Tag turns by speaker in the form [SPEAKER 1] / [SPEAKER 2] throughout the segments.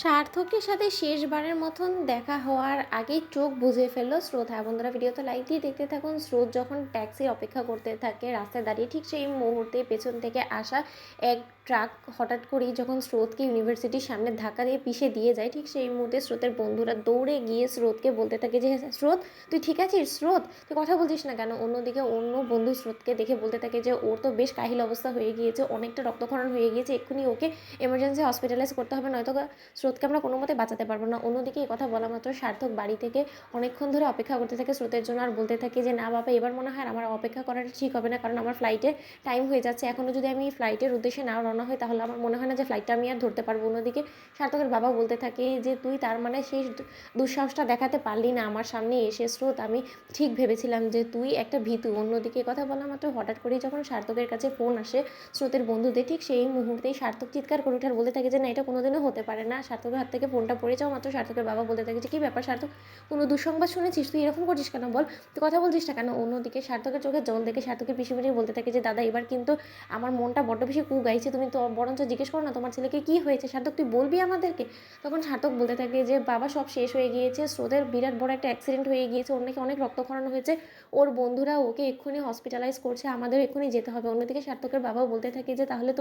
[SPEAKER 1] সার্থকের সাথে শেষবারের মতন দেখা হওয়ার আগেই চোখ বুজে ফেললো স্রোত। হ্যাঁ বন্ধুরা, ভিডিওতে লাইক দিয়ে দেখতে থাকুন। স্রোত যখন ট্যাক্সির অপেক্ষা করতে থাকে রাস্তায় দাঁড়িয়ে, ঠিক সেই মুহূর্তে পেছন থেকে আসা এক ট্রাক হঠাৎ করেই যখন স্রোতকে ইউনিভার্সিটির সামনে ধাক্কা দিয়ে পিষে দিয়ে যায়, ঠিক সেই মুহূর্তে স্রোতের বন্ধুরা দৌড়ে গিয়ে স্রোতকে বলতে থাকে যে স্রোত, তুই ঠিক আছিস? স্রোত, তুই কথা বলছিস না কেন? অন্যদিকে অন্য বন্ধু স্রোতকে দেখে বলতে থাকে যে ওর তো বেশ কাহিল অবস্থা হয়ে গিয়েছে, অনেকটা রক্তক্ষরণ হয়ে গিয়েছে, এক্ষুনি ওকে এমার্জেন্সি হসপিটালাইজ করতে হবে, নয়তো স্রোতকে আমরা কোনো মতে বাঁচাতে পারবো না। অন্যদিকে এই কথা বলা মাত্র সার্থক বাড়ি থেকে অনেকক্ষণ ধরে অপেক্ষা করতে থাকে স্রোতের জন্য, আর বলতে থাকে যে না বাবা, এবার মনে হয় আমার অপেক্ষা করাটা ঠিক হবে না, কারণ আমার ফ্লাইটে টাইম হয়ে যাচ্ছে। এখনও যদি আমি ফ্লাইটের উদ্দেশ্যে না রওনা হই তাহলে আমার মনে হয় না যে ফ্লাইটটা আমি আর ধরতে পারবো। অন্যদিকে সার্থকের বাবা বলতে থাকে যে তুই তার মানে সেই দুঃসাহসটা দেখাতে পারলি না আমার সামনে এসে স্রোত, আমি ঠিক ভেবেছিলাম যে তুই একটা ভীতু। অন্যদিকে কথা বলা মাত্র হঠাৎ করেই যখন সার্থকের কাছে ফোন আসে স্রোতের বন্ধুদের, ঠিক সেই মুহূর্তেই সার্থক চিৎকার করে ওঠার বলতে থাকে যে না, এটা কোনোদিনও হতে পারে না। সার্থকের হাত থেকে ফোনটা পড়ে যাওয়া মাত্র সার্থকের বাবা বলতে থাকে যে কী ব্যাপার সার্থক, কোনো দুঃসংবাদ শুনেছিস? তুই এরকম করছিস কেন? বল, তুই কথা বলছিস না কেন? অন্যদিকে সার্থকের চোখে জল দেখে সার্থকের পিছু পিছিয়ে বলতে থাকে যে দাদা, এবার কিন্তু আমার মনটা বড্ড বেশি কু গাইছে, তুমি তো বরঞ্চ জিজ্ঞেস করো না তোমার ছেলেকে কী হয়েছে। সার্থক, তুই বলবি আমাদেরকে? তখন সার্থক বলতে থাকে যে বাবা, সব শেষ হয়ে গিয়েছে, স্রোতের বিরাট বড় একটা অ্যাক্সিডেন্ট হয়ে গিয়েছে, ওর নাকি অনেক রক্তক্ষরণ হয়েছে, ওর বন্ধুরা ওকে এক্ষুনি হসপিটালাইজ করছে, আমাদের এক্ষুনি যেতে হবে। অন্যদিকে সার্থকের বাবাও বলতে থাকে যে তাহলে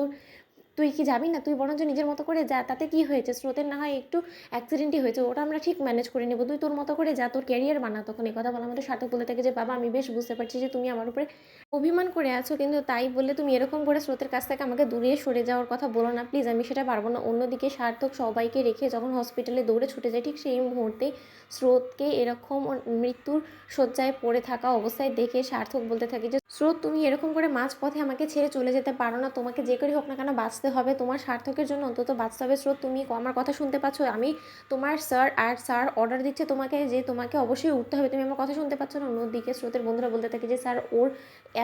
[SPEAKER 1] তুই কি যাবি না? তুই বরঞ্চ নিজের মতো করে যা, তাতে কি হয়েছে? স্রোতের না হয় একটু অ্যাক্সিডেন্টই হয়েছে, ওটা আমরা ঠিক ম্যানেজ করে নেবো, তুই তোর মতো করে যা, তোর ক্যারিয়ার বানা। তখন এই কথা বলার মতো সার্থক বলে থাকে যে বাবা, আমি বেশ বুঝতে পারছি যে তুমি আমার উপরে অভিমান করে আছো, কিন্তু তাই বলে তুমি এরকম করে স্রোতের কাছ থেকে আমাকে দূরিয়ে সরে যাওয়ার কথা বলো না প্লিজ, আমি সেটা পারবো না। অন্যদিকে সার্থক সবাইকে রেখে যখন হসপিটালে দৌড়ে ছুটে যায়, ঠিক সেই মুহূর্তেই স্রোতকে এরকম মৃত্যুর শয্যায় পড়ে থাকা অবস্থায় দেখে সার্থক বলতে থাকে যে স্রোত, তুমি এরকম করে মাঝপথে আমাকে ছেড়ে চলে যেতে পারো না, তোমাকে যে করেই হোক না কেন বাঁচতে হবে, তোমার সার্থকের জন্য অন্তত বাঁচতে হবে। স্রোত, তুমি আমার কথা শুনতে পাচ্ছ? আমি তোমার স্যার অর্ডার দিচ্ছে তোমাকে যে তোমাকে অবশ্যই উঠতে হবে, তুমি আমার কথা শুনতে পাচ্ছ না? অন্যদিকে স্রোতের বন্ধুরা বলতে থাকে যে স্যার, ওর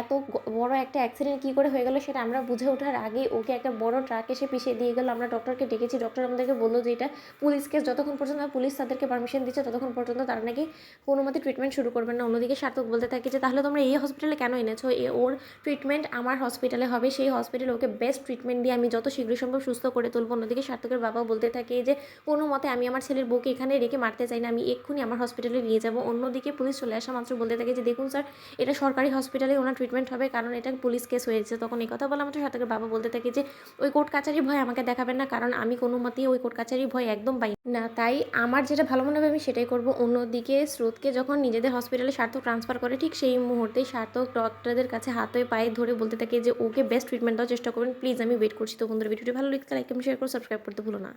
[SPEAKER 1] এত বড় একটা অ্যাক্সিডেন্ট কী করে হয়ে গেলো সেটা আমরা বুঝে ওঠার আগেই ওকে একটা বড় ট্রাক এসে পিছিয়ে দিয়ে গেলো, আমরা ডক্টরকে ডেকেছি, ডক্টর আমাদেরকে বললো যে এটা পুলিশ কেস, যতক্ষণ পর্যন্ত পুলিশ তাদেরকে পারমিশন দিচ্ছে ততক্ষণ পর্যন্ত তারা নাকি কোনো মতে ট্রিটমেন্ট শুরু করবেন না। অন্যদিকে সার্থক বলতে থাকে যে তাহলে তোমরা এই হসপিটালে কেন এনেছো? ওর ট্রিটমেন্ট আমার হসপিটালে হবে, সেই হসপিটালে ওকে বেস্ট ট্রিটমেন্ট দিয়ে আমি যত শীঘ্রই সম্ভব সুস্থ করে তুলব। অন্যদিকে সার্থকের বাবা বলতে থাকে যে কোনো মতে আমি আমার ছেলের বউকে এখানে রেখে মারতে চাই না, আমি এক্ষুনি আমার হসপিটালে নিয়ে যাব। অন্যদিকে পুলিশ চলে আসা মাত্র বলতে থাকে যে দেখুন স্যার, এটা সরকারি হসপিটালে ওনার ট্রিটমেন্ট হবে, কারণ এটা পুলিশ কেস হয়েছে। তখন এই কথা বলা মাত্র সার্থকের বাবা বলতে থাকে যে ওই কোর্ট কাছারির ভয় আমাকে দেখাবেন না, কারণ আমি কোনো মতেই ওই কোর্ট কাছারির ভয় একদম পাই না, তাই আমার যেটা ভালো মনে হবে আমি সেটাই করব। অন্যদিকে স্রোতকে যখন নিজেদের হসপিটালে সার্থক ট্রান্সফার করে, ঠিক সেই মুহূর্তেই সার্থক ডক্টরদের কাছে হাতে পায়ে ধরে বলতে থাকে যে ওকে বেস্ট ট্রিটমেন্ট দেওয়ার চেষ্টা করবেন প্লিজ, আমি ওয়েট করছি। তো বন্ধুরা, ভিডিওটি ভালো লাগলে লাইক এবং শেয়ার করে সাবস্ক্রাইব করতে ভুলো না।